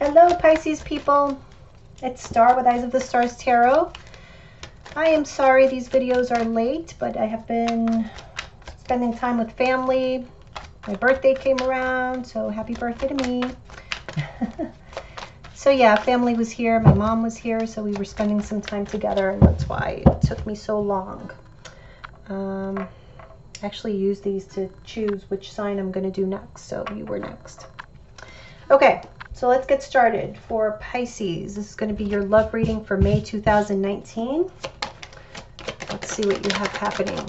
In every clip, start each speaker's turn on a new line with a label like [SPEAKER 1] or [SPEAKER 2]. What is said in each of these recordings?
[SPEAKER 1] Hello, Pisces people. It's Star with Eyes of the Stars Tarot. I am sorry these videos are late, but I have been spending time with family. My birthday came around, so happy birthday to me. So yeah, family was here. My mom was here, so we were spending some time together, and that's why it took me so long. I actually used these to choose which sign I'm going to do next, so you were next. Okay. So let's get started. For Pisces, this is going to be your love reading for May 2019. Let's see what you have happening.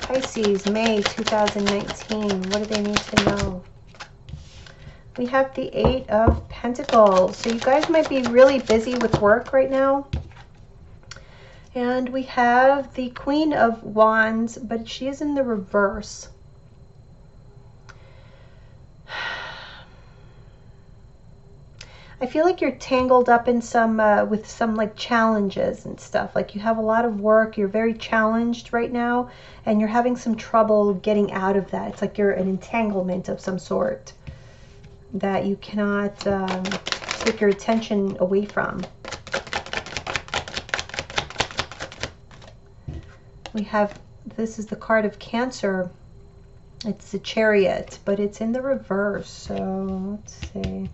[SPEAKER 1] Pisces, May 2019. What do they need to know? We have the Eight of Pentacles. So you guys might be really busy with work right now. And we have the Queen of Wands, but she is in the reverse. I feel like you're tangled up in some with some like challenges and stuff. Like you have a lot of work, you're very challenged right now, and you're having some trouble getting out of that. It's like you're an entanglement of some sort that you cannot take your attention away from. We have, this is the card of Cancer. It's the Chariot, but it's in the reverse. So let's see.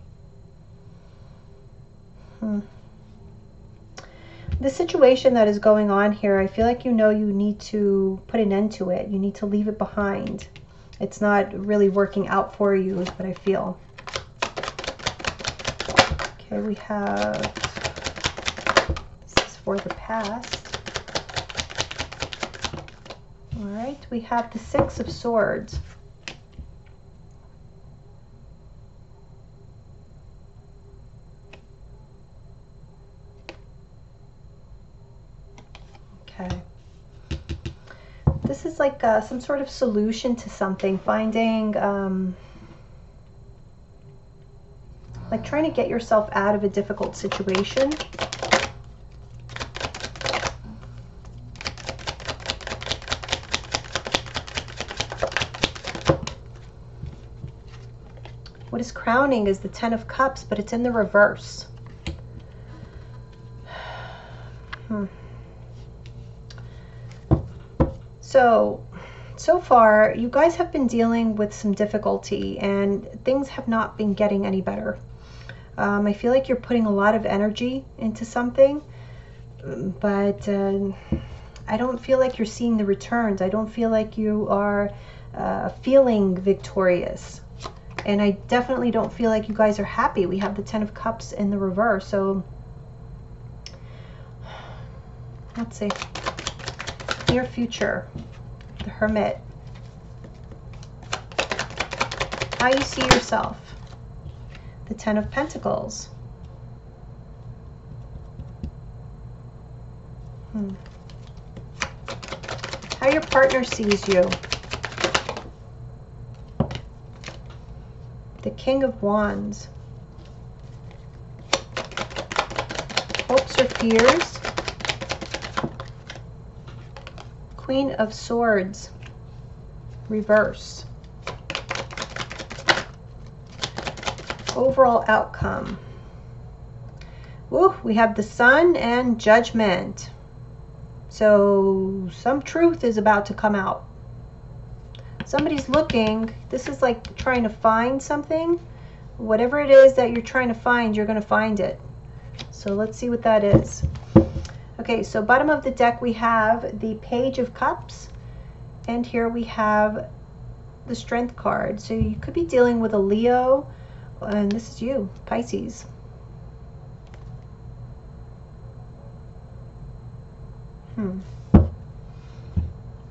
[SPEAKER 1] The situation that is going on here, I feel like you know you need to put an end to it. You need to leave it behind. It's not really working out for you is what I feel. Okay, we have, this is for the past. All right, we have the Six of Swords. Okay. This is like some sort of solution to something, finding, like trying to get yourself out of a difficult situation. What is crowning is the Ten of Cups, but it's in the reverse. So far, you guys have been dealing with some difficulty and things have not been getting any better. I feel like you're putting a lot of energy into something, but I don't feel like you're seeing the returns. I don't feel like you are feeling victorious. And I definitely don't feel like you guys are happy. We have the Ten of Cups in the reverse. So let's see. Near future. The Hermit. How you see yourself. The Ten of Pentacles. How your partner sees you. The King of Wands. Hopes or fears. Queen of Swords, reverse. Overall outcome. Ooh, we have the Sun and Judgment. So some truth is about to come out. Somebody's looking. This is like trying to find something. Whatever it is that you're trying to find, you're going to find it. So let's see what that is. Okay, so bottom of the deck we have the Page of Cups, and here we have the Strength card. So you could be dealing with a Leo, and this is you, Pisces.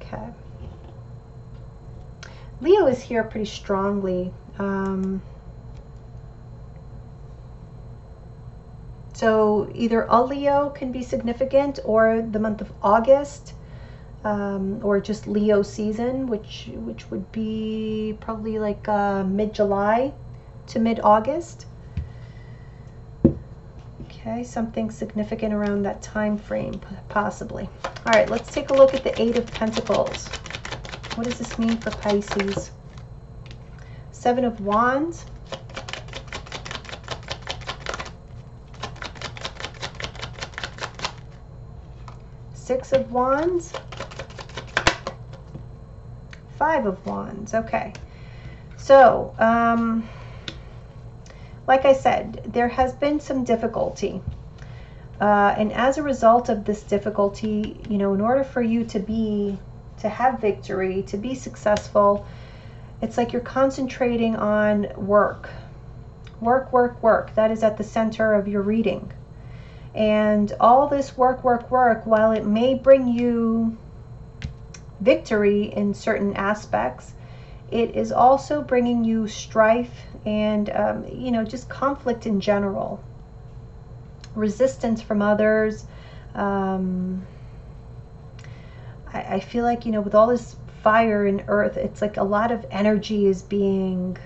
[SPEAKER 1] Okay. Leo is here pretty strongly. So either a Leo can be significant, or the month of August, or just Leo season, which would be probably like mid-July to mid-August. Okay, something significant around that time frame, possibly. All right, let's take a look at the Eight of Pentacles. What does this mean for Pisces? Seven of Wands. Six of Wands, Five of Wands. Okay. So, like I said, there has been some difficulty. And as a result of this difficulty, you know, in order for you to have victory, to be successful, it's like you're concentrating on work. Work, work, work. That is at the center of your reading. And all this work, work, work, while it may bring you victory in certain aspects, it is also bringing you strife and, you know, just conflict in general. Resistance from others. I feel like, you know, with all this fire and earth, it's like a lot of energy is being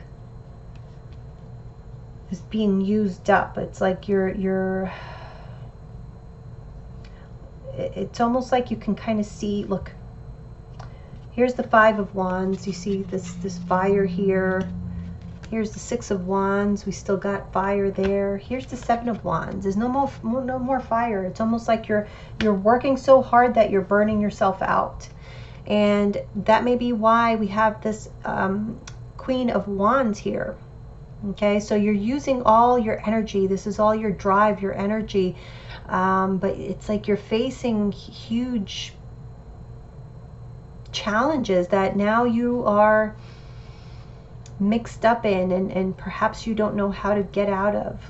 [SPEAKER 1] used up. It's like it's almost like you can kind of see, look, here's the Five of Wands. You see this fire here. Here's the Six of Wands. We still got fire there. Here's the Seven of Wands. There's no more fire. It's almost like you're working so hard that you're burning yourself out. And that may be why we have this Queen of Wands here. Okay, so you're using all your energy. This is all your drive, your energy. But it's like you're facing huge challenges that now you are mixed up in, and perhaps you don't know how to get out of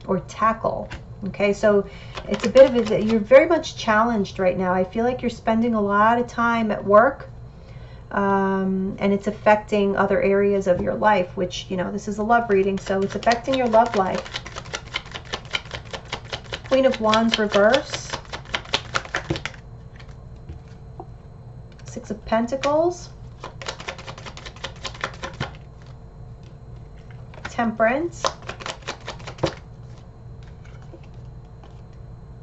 [SPEAKER 1] or tackle. Okay, so it's a bit of you're very much challenged right now. I feel like you're spending a lot of time at work, and it's affecting other areas of your life, which, you know, this is a love reading, so it's affecting your love life. Queen of Wands reverse, Six of Pentacles, Temperance,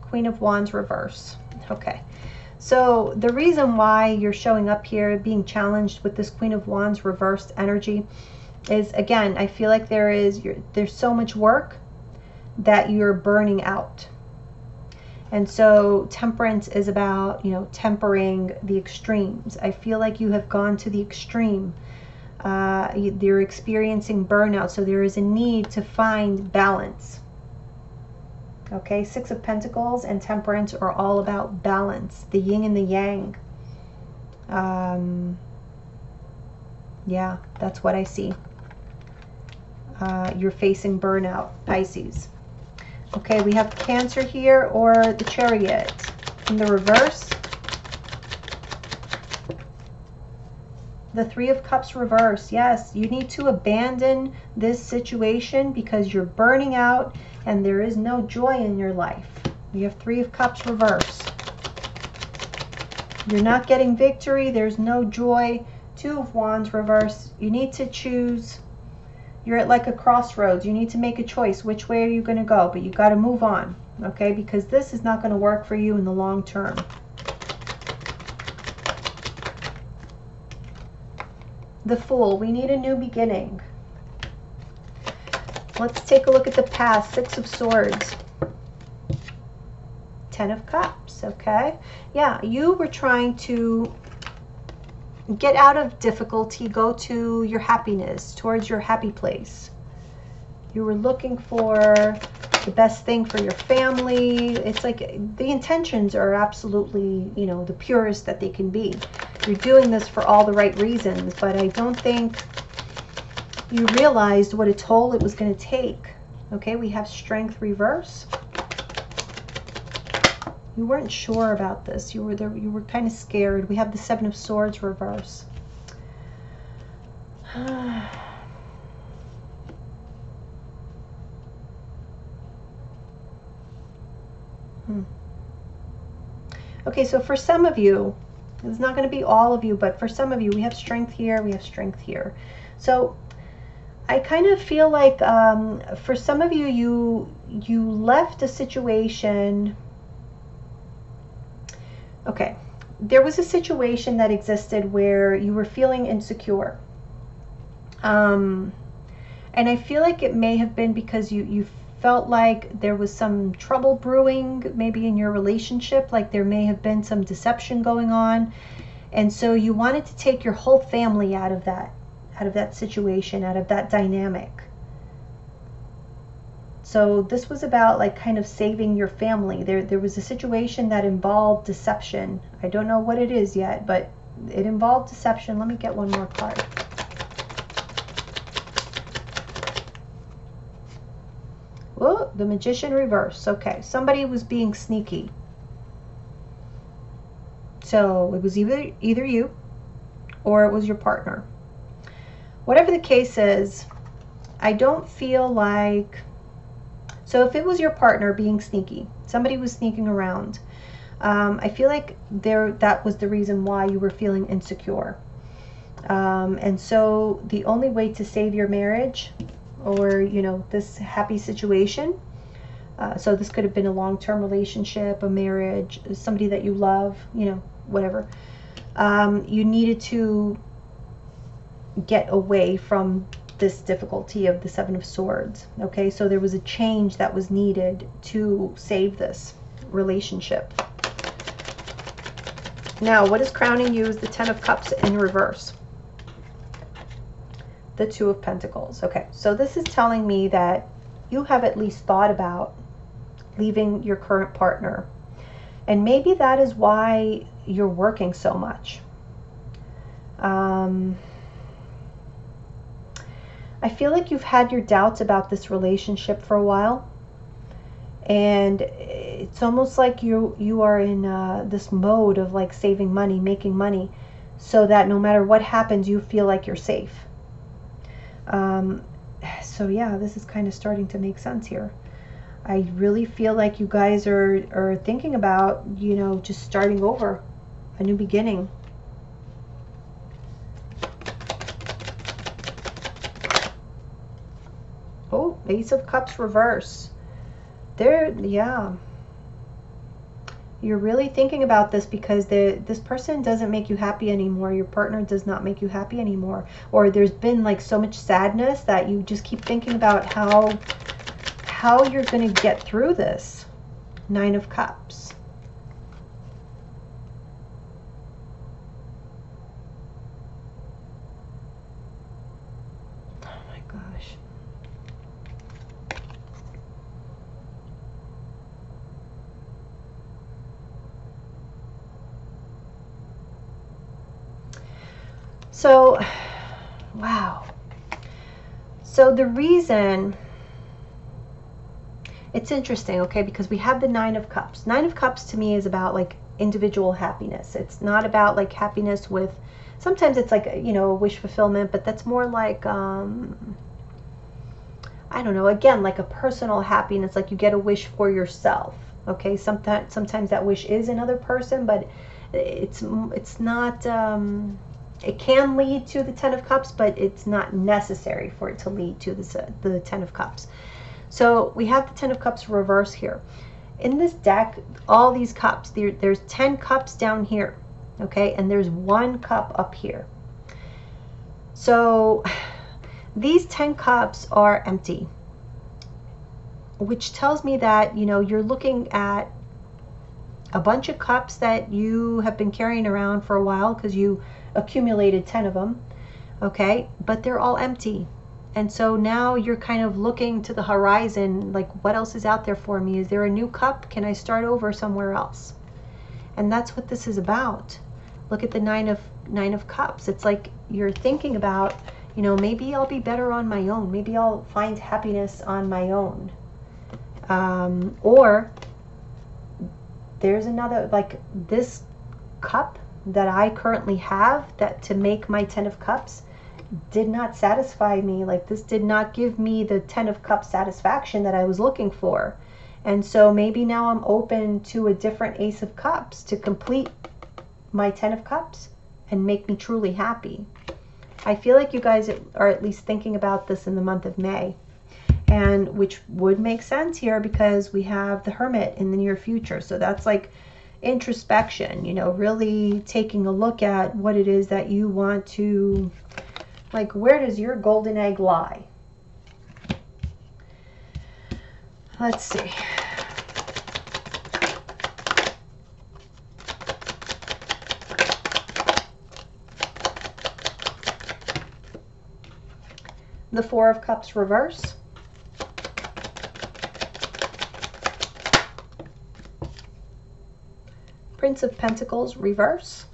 [SPEAKER 1] Queen of Wands reverse. Okay, so the reason why you're showing up here being challenged with this Queen of Wands reversed energy is, again, I feel like there's so much work that you're burning out. And so Temperance is about, you know, tempering the extremes. I feel like you have gone to the extreme. You're experiencing burnout, so there is a need to find balance. Okay, Six of Pentacles and Temperance are all about balance, the yin and the yang. Yeah, that's what I see. You're facing burnout, Pisces. Okay, we have Cancer here, or the Chariot in the reverse. The Three of Cups reverse. Yes, you need to abandon this situation because you're burning out and there is no joy in your life. You have Three of Cups reverse. You're not getting victory. There's no joy. Two of Wands reverse. You need to choose. You're at like a crossroads. You need to make a choice. Which way are you going to go? But you got to move on, okay? Because this is not going to work for you in the long term. The Fool. We need a new beginning. Let's take a look at the past. Six of Swords. Ten of Cups, okay? Yeah, you were trying to get out of difficulty, go to your happiness, towards your happy place. You were looking for the best thing for your family. It's like the intentions are absolutely, you know, the purest that they can be. You're doing this for all the right reasons, but I don't think you realized what a toll it was going to take. Okay, we have Strength reverse. You weren't sure about this. You were there. You were kind of scared. We have the Seven of Swords reverse. Okay, so for some of you, it's not going to be all of you, but for some of you, we have Strength here, we have Strength here. So I kind of feel like for some of you, you left a situation. Okay, there was a situation that existed where you were feeling insecure. And I feel like it may have been because you felt like there was some trouble brewing maybe in your relationship, like there may have been some deception going on. And so you wanted to take your whole family out of that situation, out of that dynamic. So this was about like kind of saving your family. There was a situation that involved deception. I don't know what it is yet, but it involved deception. Let me get one more card. Oh, the Magician reverse. Okay, somebody was being sneaky. So it was either you or it was your partner. Whatever the case is, I don't feel like... So if it was your partner being sneaky, somebody was sneaking around, I feel like that was the reason why you were feeling insecure. And so the only way to save your marriage, or, you know, this happy situation, so this could have been a long-term relationship, a marriage, somebody that you love, you know, whatever. You needed to get away from this difficulty of the Seven of Swords. Okay, so there was a change that was needed to save this relationship. Now, what is crowning you is the Ten of Cups in reverse. The Two of Pentacles. Okay, so this is telling me that you have at least thought about leaving your current partner. And maybe that is why you're working so much. I feel like you've had your doubts about this relationship for a while. And it's almost like you are in this mode of like saving money, making money, so that no matter what happens, you feel like you're safe. So yeah, this is kind of starting to make sense here. I really feel like you guys are thinking about, you know, just starting over, a new beginning. Oh, Ace of Cups reverse. Yeah. You're really thinking about this because this person doesn't make you happy anymore. Your partner does not make you happy anymore. Or there's been like so much sadness that you just keep thinking about how you're going to get through this. Nine of Cups. Oh my gosh. So, wow. So the reason, it's interesting, okay, because we have the Nine of Cups. Nine of Cups to me is about like individual happiness. It's not about like happiness with, sometimes it's like, you know, wish fulfillment, but that's more like, I don't know, again, like a personal happiness, like you get a wish for yourself, okay? Sometimes that wish is another person, but it's not, it can lead to the Ten of Cups, but it's not necessary for it to lead to the Ten of Cups. So we have the Ten of Cups reverse here. In this deck, all these cups, there's 10 cups down here, okay? And there's 1 cup up here. So these 10 cups are empty, which tells me that, you know, you're looking at a bunch of cups that you have been carrying around for a while because you accumulated 10 of them, okay? But they're all empty. And so now you're kind of looking to the horizon, like what else is out there for me? Is there a new cup? Can I start over somewhere else? And that's what this is about. Look at the Nine of Cups. It's like you're thinking about, you know, maybe I'll be better on my own. Maybe I'll find happiness on my own. Or there's another, like this cup that I currently have, that to make my 10 of Cups did not satisfy me. Like this did not give me the 10 of Cups satisfaction that I was looking for. And so maybe now I'm open to a different Ace of Cups to complete my 10 of Cups and make me truly happy. I feel like you guys are at least thinking about this in the month of May, and which would make sense here because we have the Hermit in the near future. So that's like introspection, you know, really taking a look at what it is that you want to, like, where does your golden egg lie? Let's see. The Four of Cups reverse. Prince of Pentacles reverse.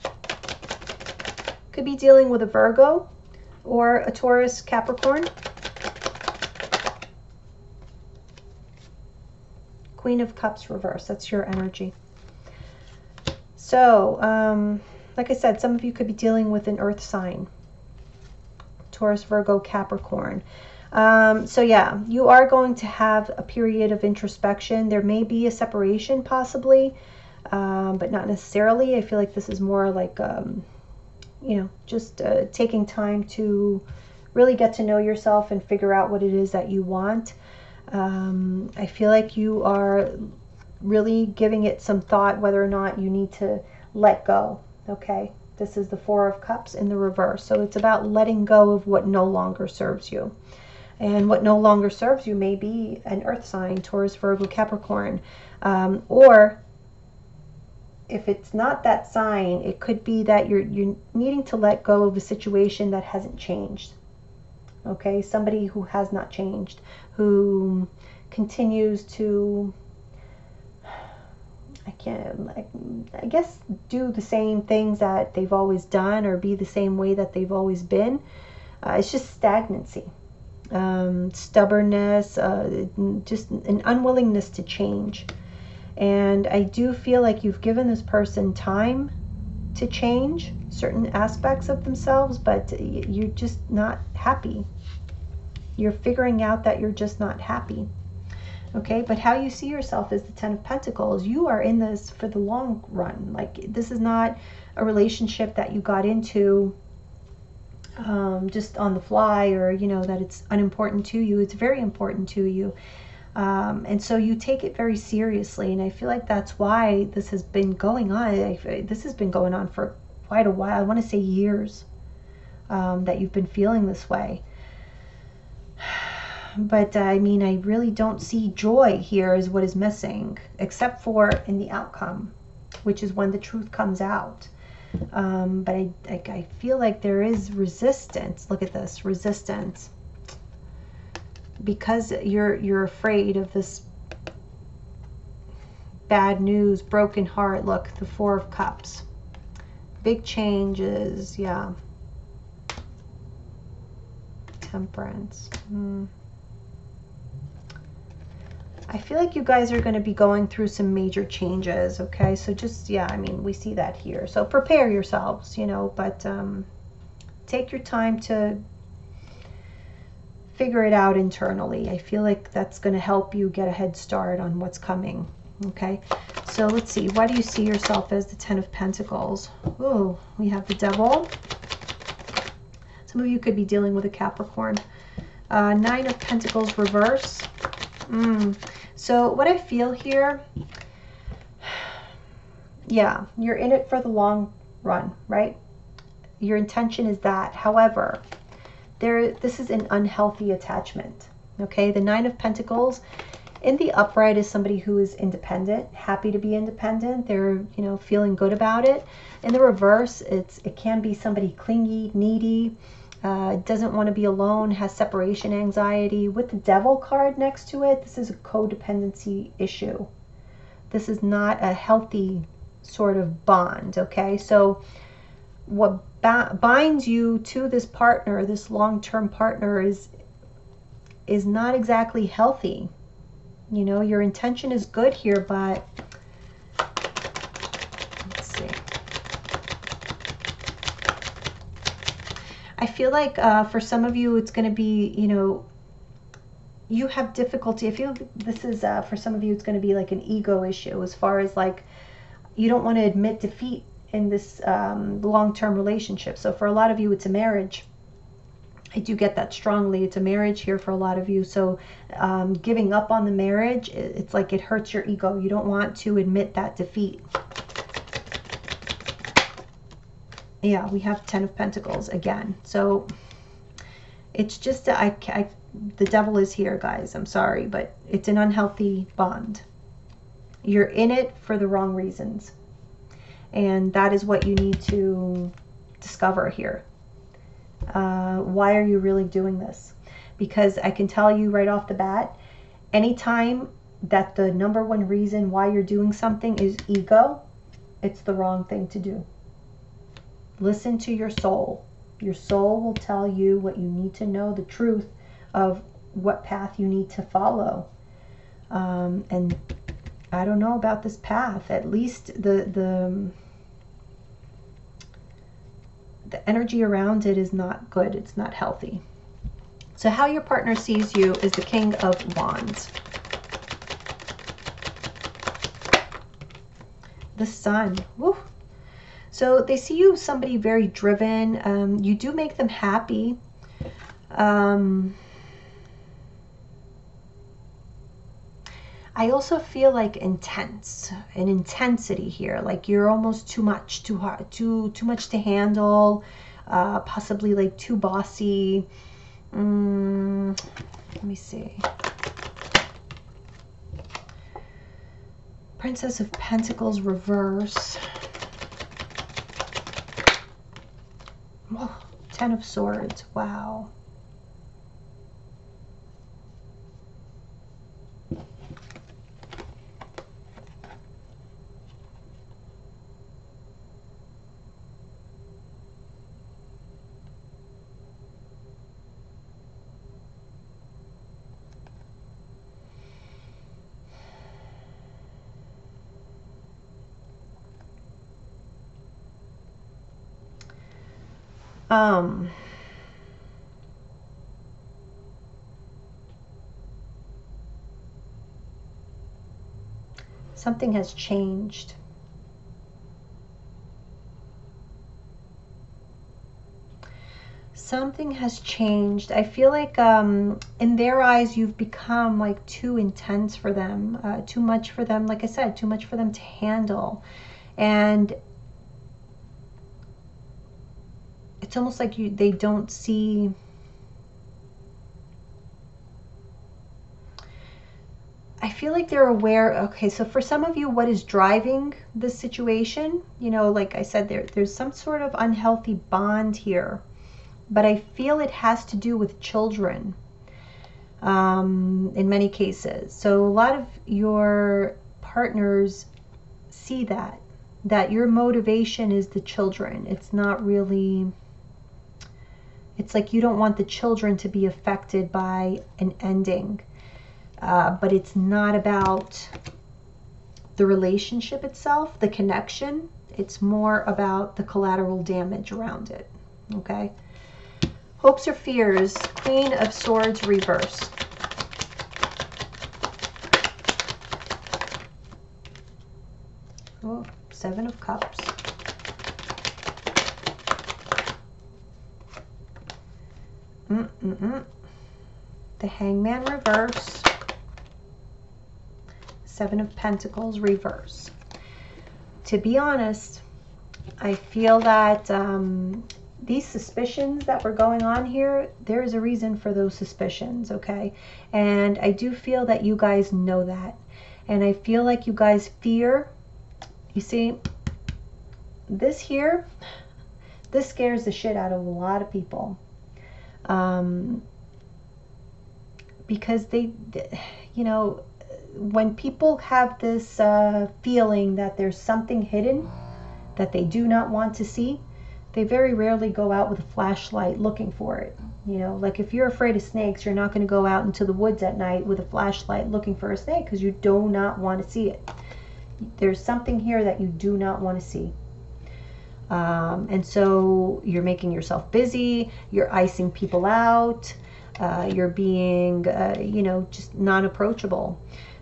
[SPEAKER 1] Could be dealing with a Virgo or a Taurus, Capricorn. Queen of Cups reverse. That's your energy. So, like I said, some of you could be dealing with an earth sign. Taurus, Virgo, Capricorn. So yeah, you are going to have a period of introspection. There may be a separation possibly, but not necessarily. I feel like this is more like, you know, just taking time to really get to know yourself and figure out what it is that you want. I feel like you are really giving it some thought whether or not you need to let go, okay? This is the Four of Cups in the reverse. So it's about letting go of what no longer serves you. And what no longer serves you may be an earth sign, Taurus, Virgo, Capricorn. Or if it's not that sign, it could be that you're needing to let go of a situation that hasn't changed. Okay, somebody who has not changed, who continues to, I guess, do the same things that they've always done or be the same way that they've always been. It's just stagnancy, stubbornness, just an unwillingness to change. And I do feel like you've given this person time to change certain aspects of themselves, but you're just not happy. You're figuring out that you're just not happy. Okay, but how you see yourself is the Ten of Pentacles. You are in this for the long run. Like, this is not a relationship that you got into just on the fly, or, you know, that it's unimportant to you. It's very important to you. And so you take it very seriously. And I feel like that's why this has been going on. This has been going on for quite a while. I want to say years, that you've been feeling this way. But I mean, I really don't see joy here is what is missing, except for in the outcome, which is when the truth comes out. But I feel like there is resistance. Look at this, resistance. Because you're afraid of this bad news, broken heart. Look, the Four of Cups. Big changes, yeah. Temperance. I feel like you guys are going to be going through some major changes, okay? So just, yeah, I mean, we see that here. So prepare yourselves, you know, but take your time to figure it out internally. I feel like that's going to help you get a head start on what's coming, okay? So let's see. Why do you see yourself as the Ten of Pentacles? Oh, we have the Devil. Some of you could be dealing with a Capricorn. Nine of Pentacles reverse. So what I feel here, yeah, you're in it for the long run, right? Your intention is that. However, this is an unhealthy attachment, okay? The Nine of Pentacles in the upright is somebody who is independent, happy to be independent. They're, you know, feeling good about it. In the reverse, it can be somebody clingy, needy, doesn't want to be alone, has separation anxiety. With the Devil card next to it, this is a codependency issue. This is not a healthy sort of bond, okay? So what binds you to this partner, this long-term partner, is not exactly healthy. You know, your intention is good here, but let's see. I feel like for some of you, it's going to be, you know, you have difficulty. I feel this is, for some of you, it's going to be like an ego issue, as far as like, you don't want to admit defeat in this long-term relationship. So for a lot of you, it's a marriage. I do get that strongly. It's a marriage here for a lot of you. So giving up on the marriage, it's like it hurts your ego. You don't want to admit that defeat. Yeah, we have Ten of Pentacles again. So It's just, the devil is here, guys. I'm sorry, but it's an unhealthy bond. You're in it for the wrong reasons. And that is what you need to discover here. Why are you really doing this? Because I can tell you right off the bat, anytime that the number one reason why you're doing something is ego, it's the wrong thing to do. Listen to your soul. Your soul will tell you what you need to know, the truth of what path you need to follow. And I don't know about this path. At least the energy around it is not good. It's not healthy. So how your partner sees you is the King of Wands. The Sun. Woo. So they see you somebody very driven. You do make them happy. I also feel like an intensity here. Like you're almost too much, too hard, too much to handle. Possibly like too bossy. Let me see. Princess of Pentacles reverse. Oh, 10 of Swords. Wow. Something has changed. Something has changed. I feel like in their eyes you've become like too intense for them, too much for them. Like I said, too much for them to handle. And it's almost like they don't see. I feel like they're aware. Okay, so for some of you, what is driving this situation, you know, like I said, there's some sort of unhealthy bond here, but I feel it has to do with children in many cases. So a lot of your partners see that your motivation is the children. It's not really, it's like you don't want the children to be affected by an ending. But it's not about the relationship itself, the connection. It's more about the collateral damage around it. Okay? Hopes or fears. Queen of Swords reverse. Oh, 7 of Cups. The Hangman reverse. 7 of Pentacles reverse. To be honest, I feel that these suspicions that were going on here, there is a reason for those suspicions, okay? And I do feel that you guys know that. And I feel like you guys fear. You see, this here, this scares the shit out of a lot of people. Because they, you know, when people have this feeling that there's something hidden that they do not want to see, they very rarely go out with a flashlight looking for it. You know, like if you're afraid of snakes, you're not going to go out into the woods at night with a flashlight looking for a snake because you do not want to see it. There's something here that you do not want to see. And so you're making yourself busy, you're icing people out, you're being, you know, just non-approachable.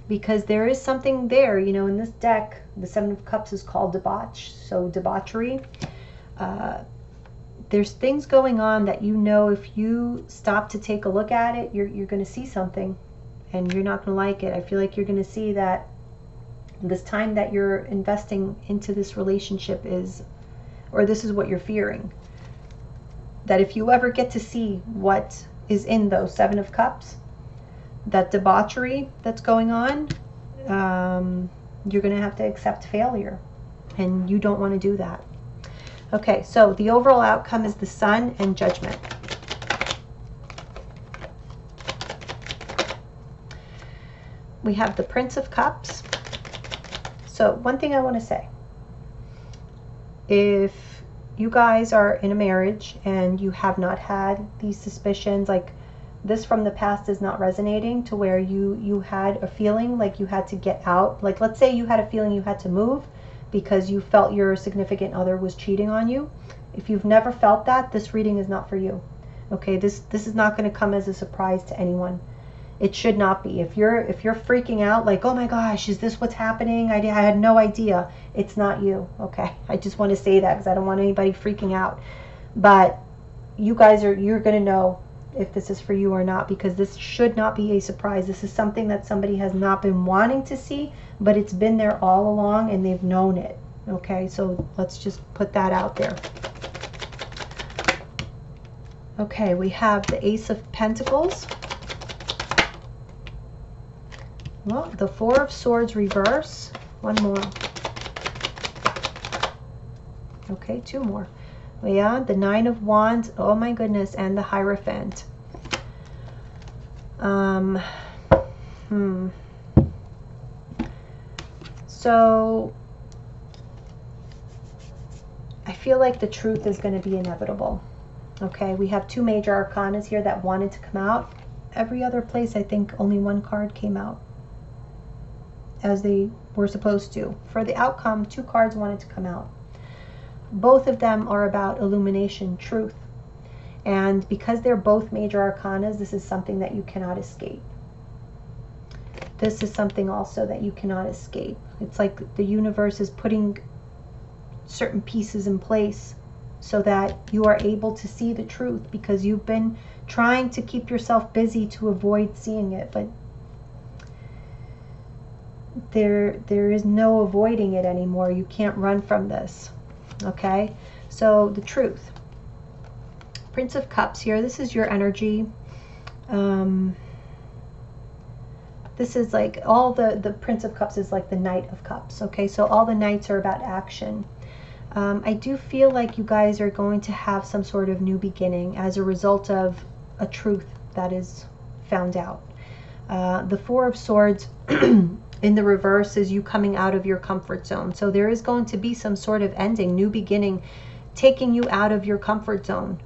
[SPEAKER 1] Because there is something there, you know, in this deck, the 7 of Cups is called debauch, so debauchery. There's things going on that, you know, if you stop to take a look at it, you're going to see something, and you're not going to like it. I feel like you're going to see that this time that you're investing into this relationship is, or this is what you're fearing, that if you ever get to see what is in those Seven of Cups, that debauchery that's going on, you're going to have to accept failure, and you don't want to do that. Okay, so the overall outcome is the Sun and Judgment. We have the Prince of Cups. So one thing I want to say, if you guys are in a marriage and you have not had these suspicions, like this from the past is not resonating to where you had a feeling like you had to get out. Like let's say you had a feeling you had to move because you felt your significant other was cheating on you. If you've never felt that, this reading is not for you. Okay, this is not going to come as a surprise to anyone. It should not be. If you're freaking out like, oh my gosh, is this what's happening? I had no idea. It's not you. Okay, I just want to say that because I don't want anybody freaking out. But you guys you're going to know if this is for you or not, because this should not be a surprise. This is something that somebody has not been wanting to see, but it's been there all along and they've known it. Okay, so let's just put that out there. Okay, we have the Ace of Pentacles. Well, the Four of Swords reverse. One more. Okay, two more. Yeah, the Nine of Wands. Oh my goodness, and the Hierophant. So I feel like the truth is going to be inevitable. Okay, we have two major arcanas here that wanted to come out. Every other place, I think only one card came out as they were supposed to. For the outcome, two cards wanted to come out. Both of them are about illumination, truth. And because they're both major arcanas, this is something that you cannot escape. This is something also that you cannot escape. It's like the universe is putting certain pieces in place so that you are able to see the truth, because you've been trying to keep yourself busy to avoid seeing it, but there is no avoiding it anymore. You can't run from this. Okay, so the truth. Prince of Cups here, this is your energy. This is like all the Prince of Cups is like the Knight of Cups. Okay, so all the Knights are about action. I do feel like you guys are going to have some sort of new beginning as a result of a truth that is found out. The Four of Swords in the reverse is you coming out of your comfort zone. So there is going to be some sort of ending, new beginning, taking you out of your comfort zone,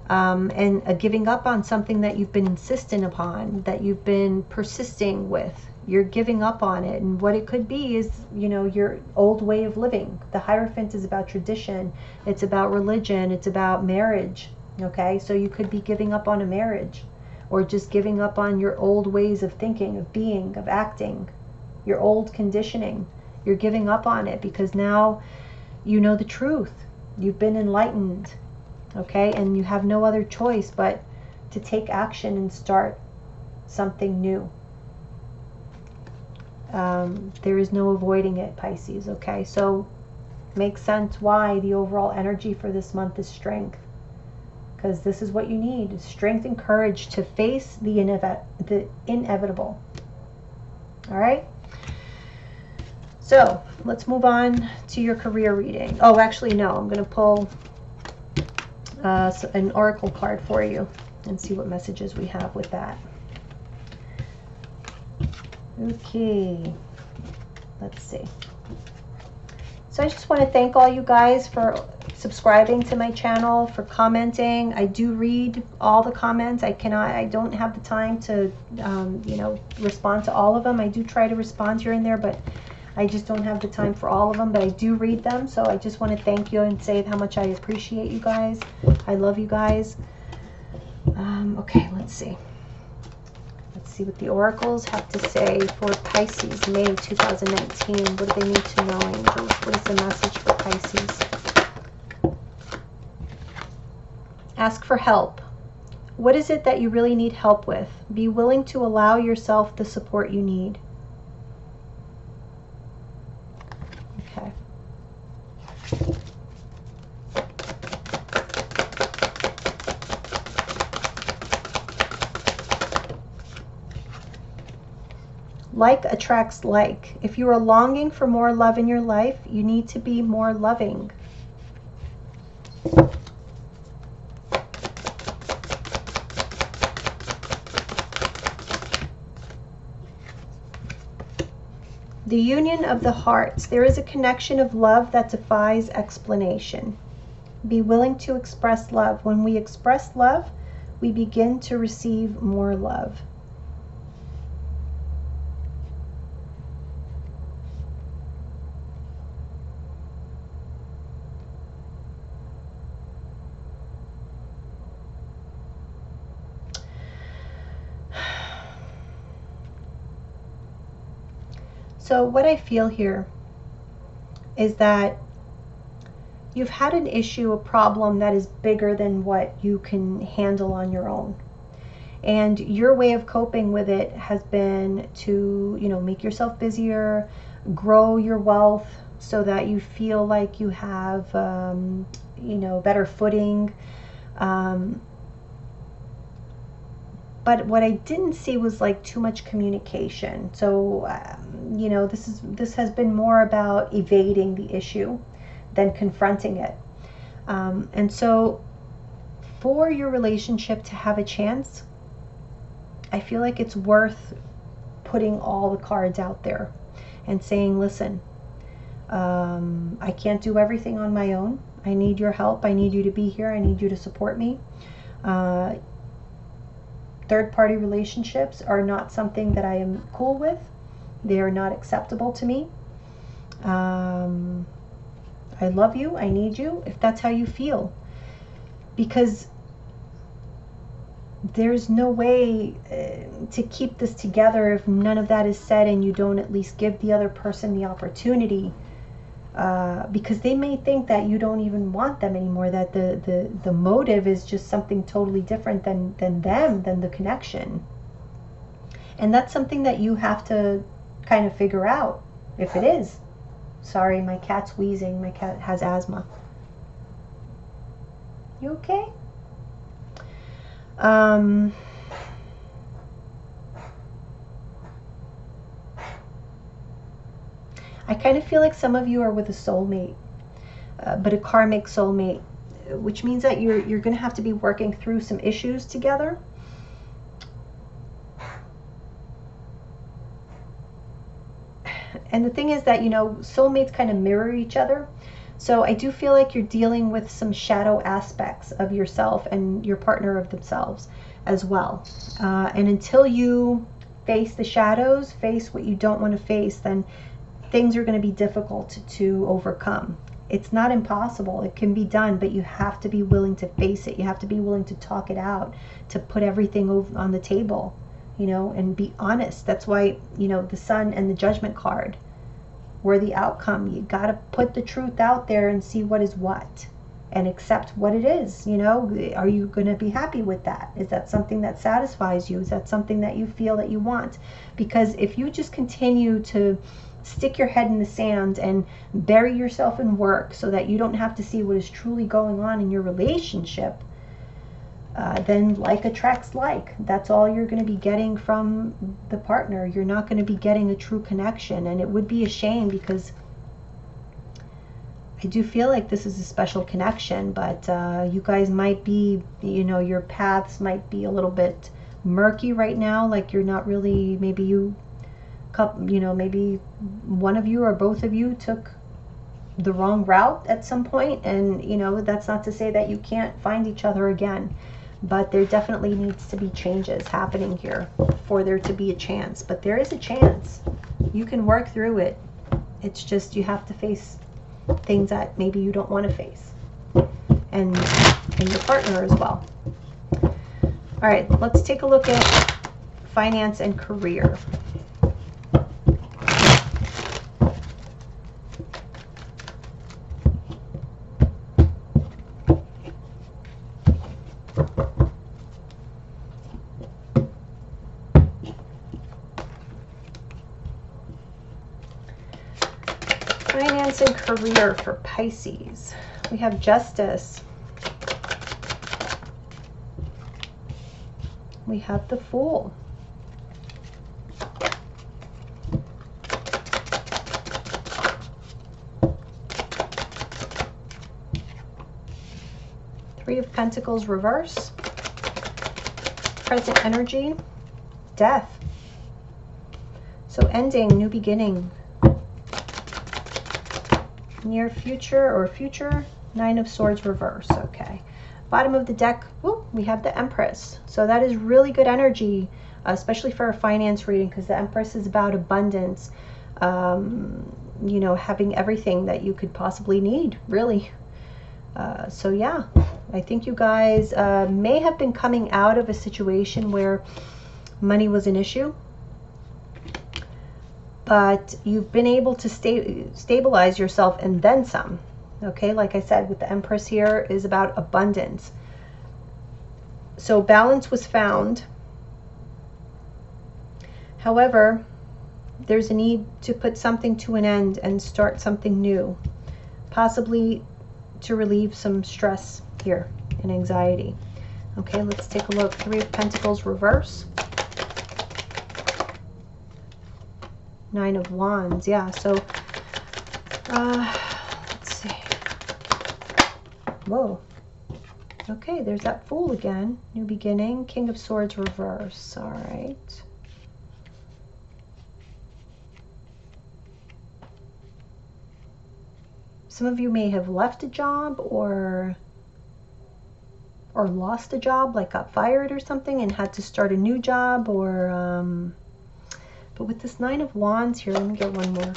[SPEAKER 1] and giving up on something that you've been insistent upon, that you've been persisting with. You're giving up on it, and what it could be is, you know, your old way of living. The Hierophant is about tradition, it's about religion, it's about marriage. Okay, so you could be giving up on a marriage, or just giving up on your old ways of thinking, of being, of acting, your old conditioning. You're giving up on it because now you know the truth. You've been enlightened, okay, and you have no other choice but to take action and start something new. There is no avoiding it, Pisces. Okay, so makes sense why the overall energy for this month is strength, because this is what you need: strength and courage to face the inevitable. All right, so let's move on to your career reading. Oh, actually no, I'm going to pull an oracle card for you and see what messages we have with that. Okay, let's see. So I just want to thank all you guys for subscribing to my channel, for commenting. I do read all the comments. I don't have the time to, you know, respond to all of them. I do try to respond here and there, but I just don't have the time for all of them, but I do read them. So I just want to thank you and say how much I appreciate you guys. I love you guys. Okay, let's see. Let's see what the oracles have to say for Pisces, May 2019. What do they need to know, angels? What is the message for Pisces? Ask for help. What is it that you really need help with? Be willing to allow yourself the support you need. Okay. Like attracts like. If you are longing for more love in your life, you need to be more loving. The union of the hearts. There is a connection of love that defies explanation. Be willing to express love. When we express love, we begin to receive more love. So what I feel here is that you've had an issue, a problem that is bigger than what you can handle on your own. And your way of coping with it has been to, make yourself busier, grow your wealth so that you feel like you have, better footing. But what I didn't see was like too much communication. So, this has been more about evading the issue than confronting it. And so for your relationship to have a chance, I feel like it's worth putting all the cards out there and saying, listen, I can't do everything on my own. I need your help. I need you to be here. I need you to support me. Third-party relationships are not something that I am cool with. They are not acceptable to me. I love you. I need you, if that's how you feel. Because there's no way to keep this together if none of that is said and you don't at least give the other person the opportunity. Because they may think that you don't even want them anymore, that the motive is just something totally different than the connection. And that's something that you have to kind of figure out, if it is. Sorry, my cat's wheezing. My cat has asthma. You okay? I kind of feel like some of you are with a soulmate, but a karmic soulmate, which means that you're going to have to be working through some issues together. And the thing is that, soulmates kind of mirror each other. So I do feel like you're dealing with some shadow aspects of yourself and your partner of themselves as well. And until you face the shadows, face what you don't want to face, then things are going to be difficult to overcome. It's not impossible. It can be done, but you have to be willing to face it. You have to be willing to talk it out, to put everything on the table, and be honest. That's why, the Sun and the Judgment card were the outcome. You got to put the truth out there and see what is what and accept what it is. Are you going to be happy with that? Is that something that satisfies you? Is that something that you feel that you want? Because if you just continue to stick your head in the sand and bury yourself in work so that you don't have to see what is truly going on in your relationship, then like attracts like. That's all you're going to be getting from the partner. You're not going to be getting a true connection, and it would be a shame, because I do feel like this is a special connection, but you guys might be, your paths might be a little bit murky right now. Like you're not really, maybe maybe one of you or both of you took the wrong route at some point, and that's not to say that you can't find each other again, but there definitely needs to be changes happening here for there to be a chance. But there is a chance. You can work through it. It's just you have to face things that maybe you don't want to face, and your partner as well. All right, let's take a look at finance and career. Finance and career for Pisces. We have Justice. We have the Fool. Three of Pentacles reverse. Present energy, death. So ending, new beginning. Near future or future, Nine of Swords reverse. Okay. Bottom of the deck, ooh, we have the Empress. So that is really good energy, especially for a finance reading, because the Empress is about abundance. You know, having everything that you could possibly need, really. So yeah, I think you guys may have been coming out of a situation where money was an issue, but you've been able to stabilize yourself and then some. Okay, like I said, with the Empress here is about abundance. So balance was found. However, there's a need to put something to an end and start something new, possibly to relieve some stress here and anxiety. Okay, let's take a look. Three of Pentacles reverse. Nine of Wands, yeah, so let's see. Whoa. Okay, there's that Fool again. New beginning. King of Swords reverse. All right. Some of you may have left a job or lost a job, like got fired or something and had to start a new job, or but with this Nine of Wands here, let me get one more.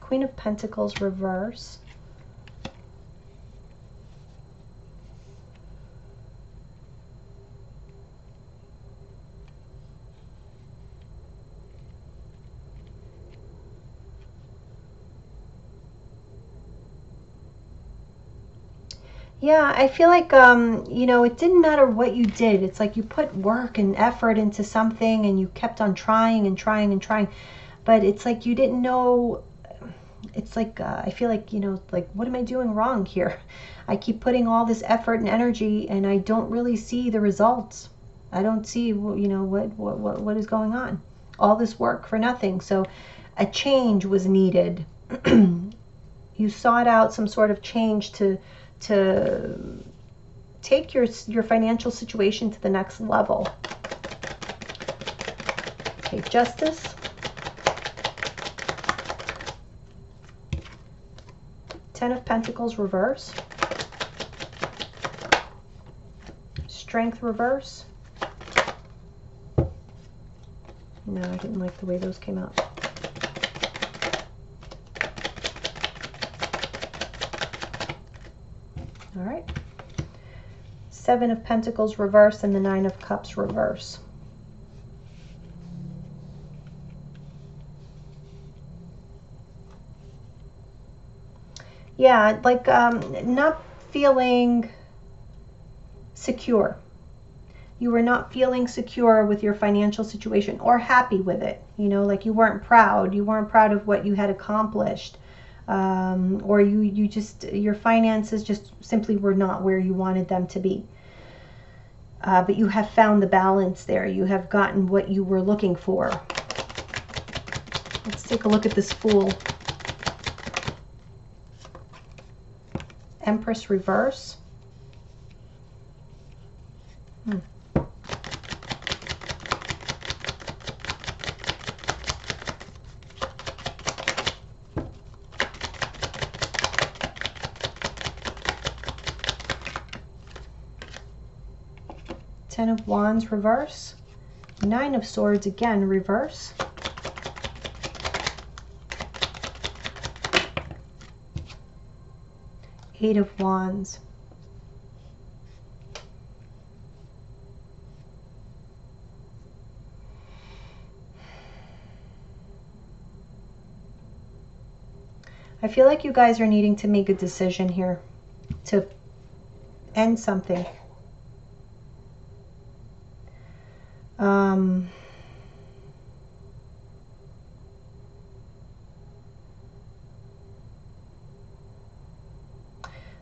[SPEAKER 1] Queen of Pentacles reverse. Yeah, I feel like, you know, it didn't matter what you did. It's like you put work and effort into something and you kept on trying and trying and trying. But it's like you didn't know. It's like, I feel like, you know, like, what am I doing wrong here? I keep putting all this effort and energy and I don't really see the results. I don't see, you know, what is going on. All this work for nothing. So a change was needed. You sought out some sort of change to take your financial situation to the next level. Okay, Justice. Ten of Pentacles reverse. Strength reverse. No, I didn't like the way those came out. All right. Seven of Pentacles reverse and the Nine of Cups reverse. Yeah, like not feeling secure. You were not feeling secure with your financial situation or happy with it. You know, like you weren't proud. You weren't proud of what you had accomplished. Or you just, your finances just simply were not where you wanted them to be. But you have found the balance there. You have gotten what you were looking for. Let's take a look at this Fool. Empress reverse. Ten of Wands reverse. Nine of Swords again reverse. Eight of Wands. I feel like you guys are needing to make a decision here to end something.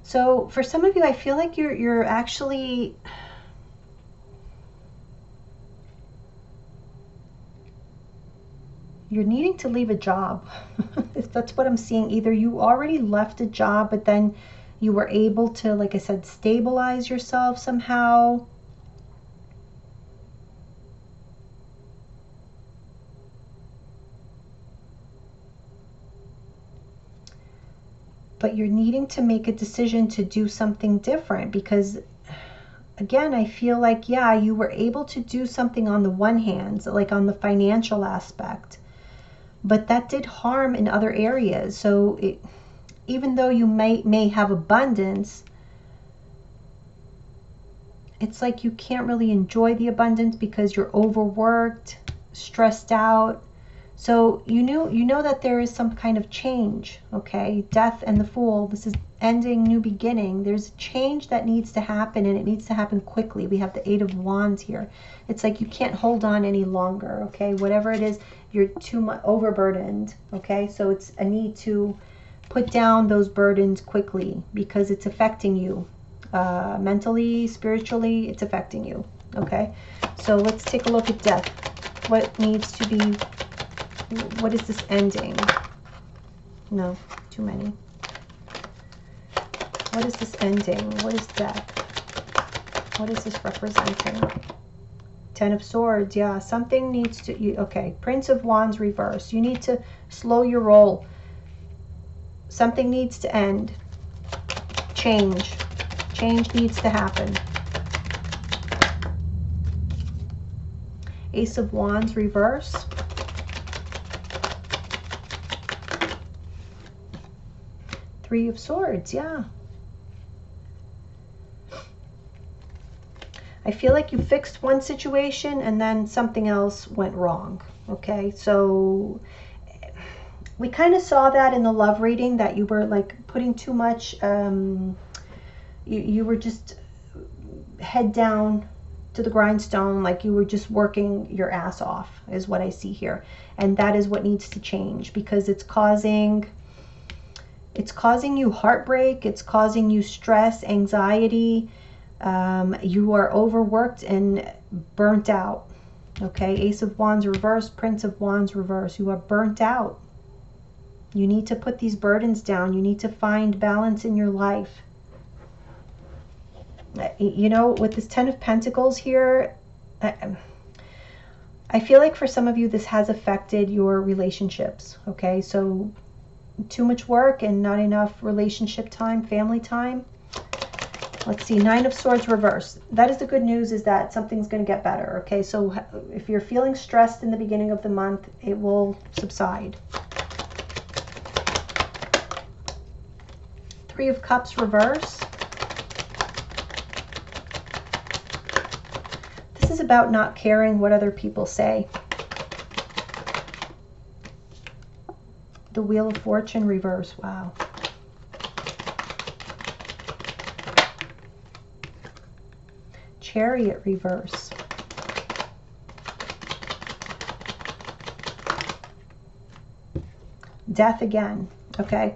[SPEAKER 1] So for some of you, I feel like you're actually you're needing to leave a job. If that's what I'm seeing. Either you already left a job, but then you were able to, like I said, stabilize yourself somehow. But you're needing to make a decision to do something different, because again, I feel like, yeah, you were able to do something on the one hand, like on the financial aspect, but that did harm in other areas. So even though you may have abundance, it's like you can't really enjoy the abundance because you're overworked, stressed out. So you know that there is some kind of change, okay? Death and the Fool, this is ending, new beginning. There's a change that needs to happen, and it needs to happen quickly. We have the Eight of Wands here. It's like you can't hold on any longer, okay? Whatever it is, you're too much overburdened, okay? So it's a need to put down those burdens quickly because it's affecting you. Mentally, spiritually, it's affecting you, okay? So let's take a look at death. What needs to be... What is this ending? No, too many. What is this ending? What is death? What is this representing? Ten of Swords, yeah. Something needs to... okay, Prince of Wands reverse. You need to slow your roll. Something needs to end. Change. Change needs to happen. Ace of Wands reverse. Three of Swords, yeah. I feel like you fixed one situation and then something else went wrong, okay? So we kind of saw that in the love reading, that you were like putting too much, you were just head down to the grindstone, like you were just working your ass off, is what I see here. And that is what needs to change, because it's causing you heartbreak, it's causing you stress, anxiety. You are overworked and burnt out. Okay, Ace of Wands reverse, Prince of Wands reverse. You are burnt out. You need to put these burdens down. You need to find balance in your life. You know, with this Ten of Pentacles here, I feel like for some of you this has affected your relationships. Okay, so too much work and not enough relationship time, family time. Let's see, Nine of Swords reverse. That is the good news, is that something's going to get better. Okay, so if you're feeling stressed in the beginning of the month, it will subside. Three of Cups reverse. This is about not caring what other people say. The Wheel of Fortune reverse. Wow. Chariot reverse. Death again. Okay.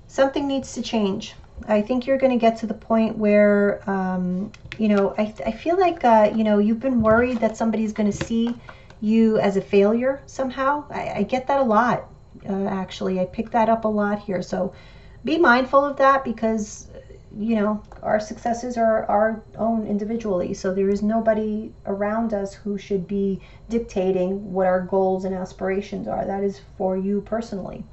[SPEAKER 1] Something needs to change. I think you're going to get to the point where, you know, I feel like, you know, you've been worried that somebody's going to see you as a failure somehow. I get that a lot. Actually, I picked that up a lot here. So be mindful of that, because, you know, our successes are our own individually. So there is nobody around us who should be dictating what our goals and aspirations are. That is for you personally.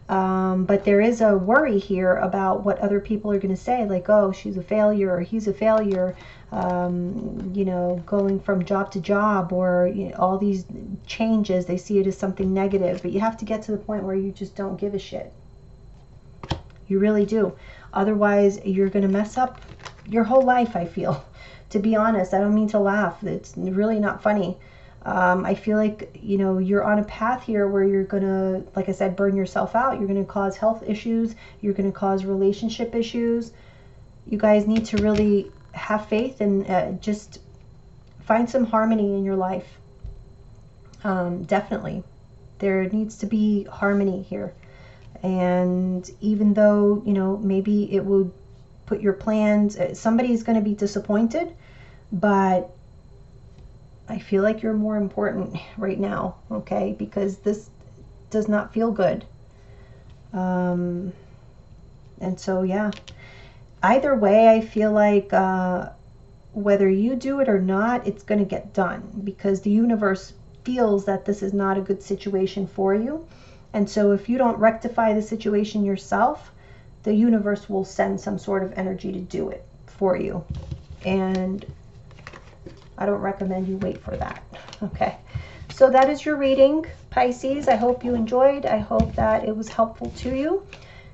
[SPEAKER 1] But there is a worry here about what other people are going to say, like, oh, she's a failure, or he's a failure, you know, going from job to job, or, you know, all these changes, they see it as something negative. But you have to get to the point where you just don't give a shit. You really do. Otherwise, you're going to mess up your whole life, I feel. To be honest, I don't mean to laugh. It's really not funny. I feel like, you know, you're on a path here where you're going to, like I said, burn yourself out. You're going to cause health issues. You're going to cause relationship issues. You guys need to really have faith and just find some harmony in your life. Definitely. There needs to be harmony here. And even though, you know, maybe it would put your plans, somebody's going to be disappointed, but I feel like you're more important right now, okay? Because this does not feel good. And so, yeah. Either way, I feel like whether you do it or not, it's going to get done because the universe feels that this is not a good situation for you. And so if you don't rectify the situation yourself, the universe will send some sort of energy to do it for you. And I don't recommend you wait for that. Okay. So that is your reading, Pisces. I hope you enjoyed. I hope that it was helpful to you.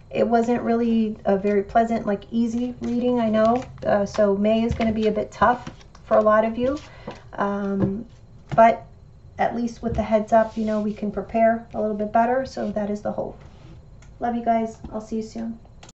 [SPEAKER 1] It wasn't really a very pleasant, like easy reading, I know. So May is going to be a bit tough for a lot of you. But at least with the heads up, you know, we can prepare a little bit better. So that is the hope. Love you guys. I'll see you soon.